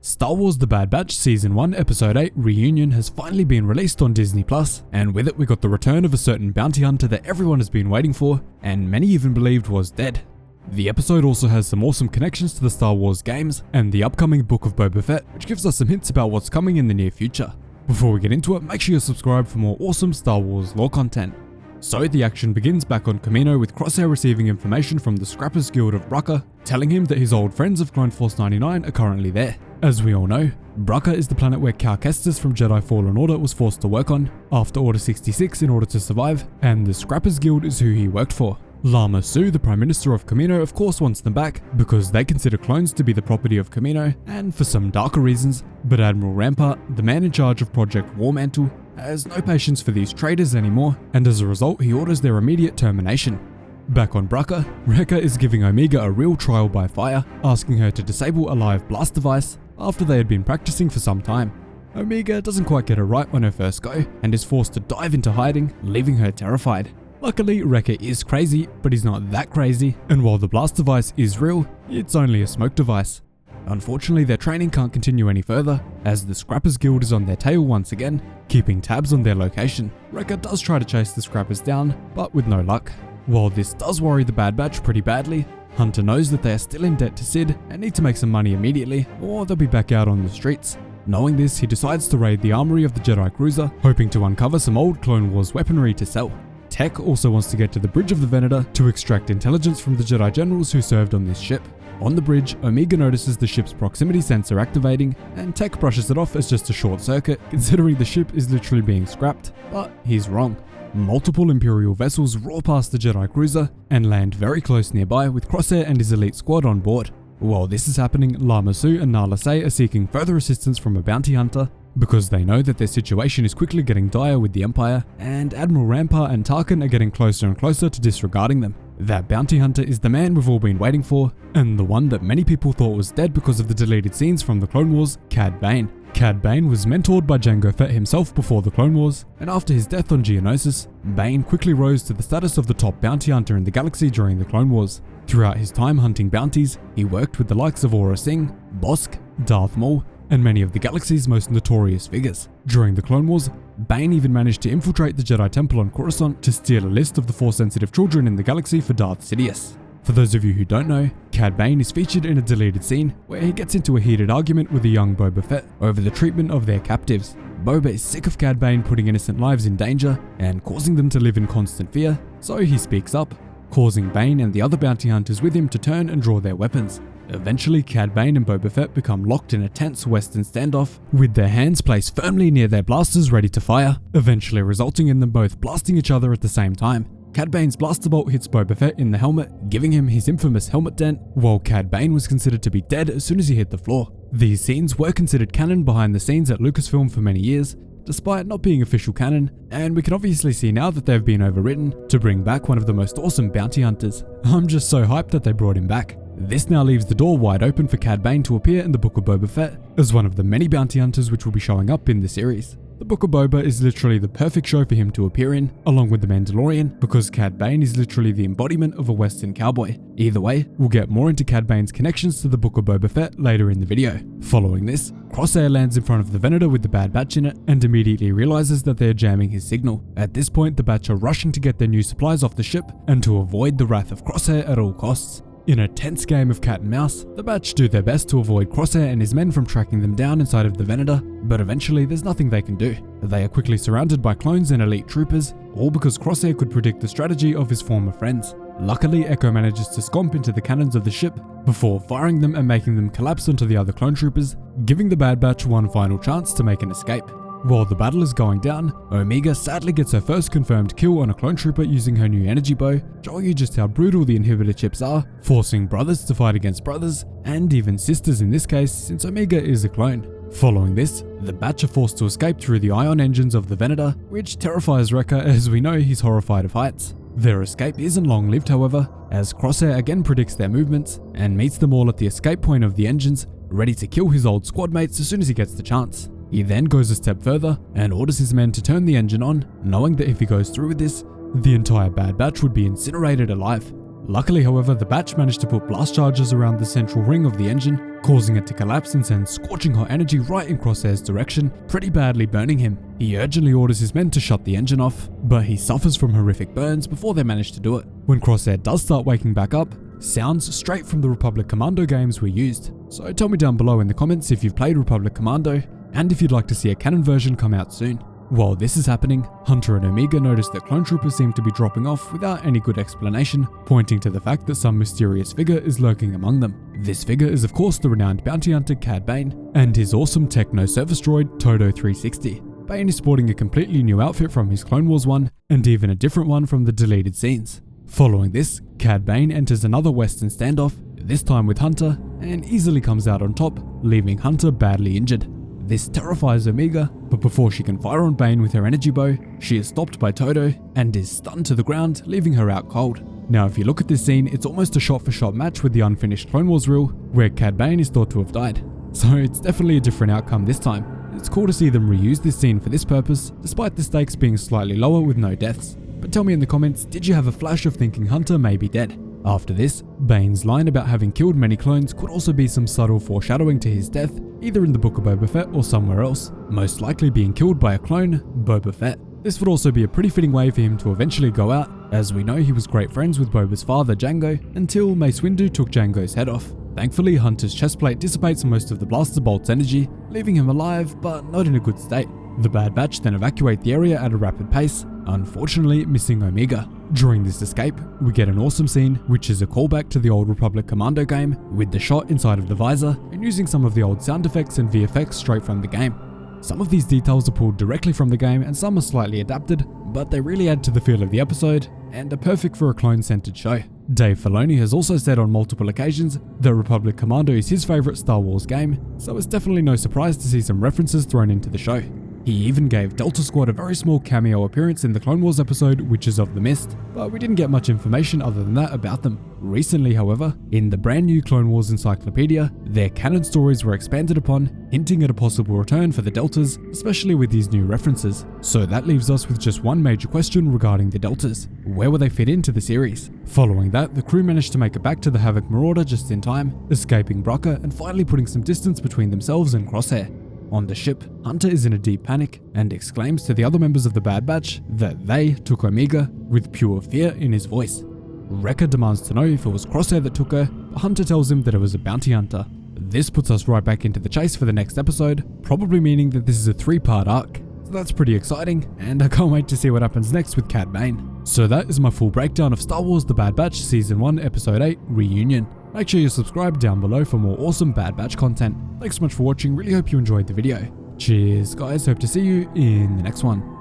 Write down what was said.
Star Wars The Bad Batch Season 1 Episode 8 Reunion has finally been released on Disney+, and with it we got the return of a certain bounty hunter that everyone has been waiting for, and many even believed was dead. The episode also has some awesome connections to the Star Wars games and the upcoming Book of Boba Fett, which gives us some hints about what's coming in the near future. Before we get into it, make sure you're subscribed for more awesome Star Wars lore content. So the action begins back on Kamino with Crosshair receiving information from the Scrappers Guild of Bracca, telling him that his old friends of Clone Force 99 are currently there. As we all know, Bracca is the planet where Cal Kestis from Jedi Fallen Order was forced to work on after Order 66 in order to survive, and the Scrappers Guild is who he worked for. Lamu Su, the Prime Minister of Kamino, of course wants them back because they consider clones to be the property of Kamino, and for some darker reasons, but Admiral Rampart, the man in charge of Project War Mantle, has no patience for these traitors anymore, and as a result he orders their immediate termination. Back on Bracca, Wrecker is giving Omega a real trial by fire, asking her to disable a live blast device after they had been practicing for some time. Omega doesn't quite get it right on her first go, and is forced to dive into hiding, leaving her terrified. Luckily, Wrecker is crazy, but he's not that crazy, and while the blast device is real, it's only a smoke device. Unfortunately, their training can't continue any further, as the Scrappers Guild is on their tail once again, keeping tabs on their location. Wrecker does try to chase the Scrappers down, but with no luck. While this does worry the Bad Batch pretty badly, Hunter knows that they are still in debt to Sid and need to make some money immediately, or they'll be back out on the streets. Knowing this, he decides to raid the armory of the Jedi Cruiser, hoping to uncover some old Clone Wars weaponry to sell. Tech also wants to get to the bridge of the Venator to extract intelligence from the Jedi generals who served on this ship. On the bridge, Omega notices the ship's proximity sensor activating, and Tech brushes it off as just a short circuit, considering the ship is literally being scrapped, but he's wrong. Multiple Imperial vessels roar past the Jedi Cruiser and land very close nearby with Crosshair and his elite squad on board. While this is happening, Lamu Su and Nala Se are seeking further assistance from a bounty hunter because they know that their situation is quickly getting dire with the Empire, and Admiral Rampart and Tarkin are getting closer and closer to disregarding them. That bounty hunter is the man we've all been waiting for, and the one that many people thought was dead because of the deleted scenes from the Clone Wars, Cad Bane. Cad Bane was mentored by Jango Fett himself before the Clone Wars, and after his death on Geonosis, Bane quickly rose to the status of the top bounty hunter in the galaxy during the Clone Wars. Throughout his time hunting bounties, he worked with the likes of Aurra Sing, Bossk, Darth Maul, and many of the galaxy's most notorious figures. During the Clone Wars, Bane even managed to infiltrate the Jedi Temple on Coruscant to steal a list of the Force-sensitive children in the galaxy for Darth Sidious. For those of you who don't know, Cad Bane is featured in a deleted scene where he gets into a heated argument with a young Boba Fett over the treatment of their captives. Boba is sick of Cad Bane putting innocent lives in danger and causing them to live in constant fear, so he speaks up, causing Bane and the other bounty hunters with him to turn and draw their weapons. Eventually, Cad Bane and Boba Fett become locked in a tense Western standoff, with their hands placed firmly near their blasters ready to fire, eventually resulting in them both blasting each other at the same time. Cad Bane's blaster bolt hits Boba Fett in the helmet, giving him his infamous helmet dent, while Cad Bane was considered to be dead as soon as he hit the floor. These scenes were considered canon behind the scenes at Lucasfilm for many years, despite not being official canon, and we can obviously see now that they've been overwritten to bring back one of the most awesome bounty hunters. I'm just so hyped that they brought him back. This now leaves the door wide open for Cad Bane to appear in the Book of Boba Fett as one of the many bounty hunters which will be showing up in the series. The Book of Boba is literally the perfect show for him to appear in, along with The Mandalorian, because Cad Bane is literally the embodiment of a Western cowboy. Either way, we'll get more into Cad Bane's connections to the Book of Boba Fett later in the video. Following this, Crosshair lands in front of the Venator with the Bad Batch in it and immediately realizes that they're jamming his signal. At this point, the Batch are rushing to get their new supplies off the ship and to avoid the wrath of Crosshair at all costs. In a tense game of cat and mouse, the Batch do their best to avoid Crosshair and his men from tracking them down inside of the Venator, but eventually there's nothing they can do. They are quickly surrounded by clones and elite troopers, all because Crosshair could predict the strategy of his former friends. Luckily, Echo manages to scomp into the cannons of the ship before firing them and making them collapse onto the other clone troopers, giving the Bad Batch one final chance to make an escape. While the battle is going down, Omega sadly gets her first confirmed kill on a clone trooper using her new energy bow, showing you just how brutal the inhibitor chips are, forcing brothers to fight against brothers, and even sisters in this case since Omega is a clone. Following this, the Batch are forced to escape through the ion engines of the Venator, which terrifies Wrecker as we know he's horrified of heights. Their escape isn't long-lived however, as Crosshair again predicts their movements and meets them all at the escape point of the engines, ready to kill his old squad mates as soon as he gets the chance. He then goes a step further and orders his men to turn the engine on, knowing that if he goes through with this, the entire Bad Batch would be incinerated alive. Luckily, however, the batch managed to put blast charges around the central ring of the engine, causing it to collapse and send scorching hot energy right in Crosshair's direction, pretty badly burning him. He urgently orders his men to shut the engine off, but he suffers from horrific burns before they manage to do it. When Crosshair does start waking back up, sounds straight from the Republic Commando games were used. So tell me down below in the comments if you've played Republic Commando, and if you'd like to see a canon version come out soon. While this is happening, Hunter and Omega notice that clone troopers seem to be dropping off without any good explanation, pointing to the fact that some mysterious figure is lurking among them. This figure is of course the renowned bounty hunter Cad Bane, and his awesome techno service droid Todo 360. Bane is sporting a completely new outfit from his Clone Wars one, and even a different one from the deleted scenes. Following this, Cad Bane enters another Western standoff, this time with Hunter, and easily comes out on top, leaving Hunter badly injured. This terrifies Omega, but before she can fire on Bane with her energy bow, she is stopped by Todo and is stunned to the ground, leaving her out cold. Now if you look at this scene, it's almost a shot-for-shot match with the unfinished Clone Wars reel, where Cad Bane is thought to have died. So it's definitely a different outcome this time. It's cool to see them reuse this scene for this purpose, despite the stakes being slightly lower with no deaths. But tell me in the comments, did you have a flash of thinking Hunter may be dead? After this, Bane's line about having killed many clones could also be some subtle foreshadowing to his death, either in the Book of Boba Fett or somewhere else, most likely being killed by a clone, Boba Fett. This would also be a pretty fitting way for him to eventually go out, as we know he was great friends with Boba's father Jango, until Mace Windu took Jango's head off. Thankfully, Hunter's chestplate dissipates most of the blaster bolt's energy, leaving him alive, but not in a good state. The Bad Batch then evacuate the area at a rapid pace, unfortunately missing Omega. During this escape, we get an awesome scene, which is a callback to the old Republic Commando game, with the shot inside of the visor, and using some of the old sound effects and VFX straight from the game. Some of these details are pulled directly from the game and some are slightly adapted, but they really add to the feel of the episode, and are perfect for a clone-centered show. Dave Filoni has also said on multiple occasions that Republic Commando is his favourite Star Wars game, so it's definitely no surprise to see some references thrown into the show. He even gave Delta Squad a very small cameo appearance in the Clone Wars episode Witches of the Mist, but we didn't get much information other than that about them. Recently, however, in the brand new Clone Wars encyclopedia, their canon stories were expanded upon, hinting at a possible return for the Deltas, especially with these new references. So that leaves us with just one major question regarding the Deltas. Where will they fit into the series? Following that, the crew managed to make it back to the Havoc Marauder just in time, escaping Bracca and finally putting some distance between themselves and Crosshair. On the ship, Hunter is in a deep panic and exclaims to the other members of the Bad Batch that they took Omega, with pure fear in his voice. Wrecker demands to know if it was Crosshair that took her, but Hunter tells him that it was a bounty hunter. This puts us right back into the chase for the next episode, probably meaning that this is a 3-part arc. So that's pretty exciting, and I can't wait to see what happens next with Cad Bane. So that is my full breakdown of Star Wars The Bad Batch Season 1 Episode 8 Reunion. Make sure you subscribe down below for more awesome Bad Batch content. Thanks so much for watching, really hope you enjoyed the video. Cheers guys, hope to see you in the next one.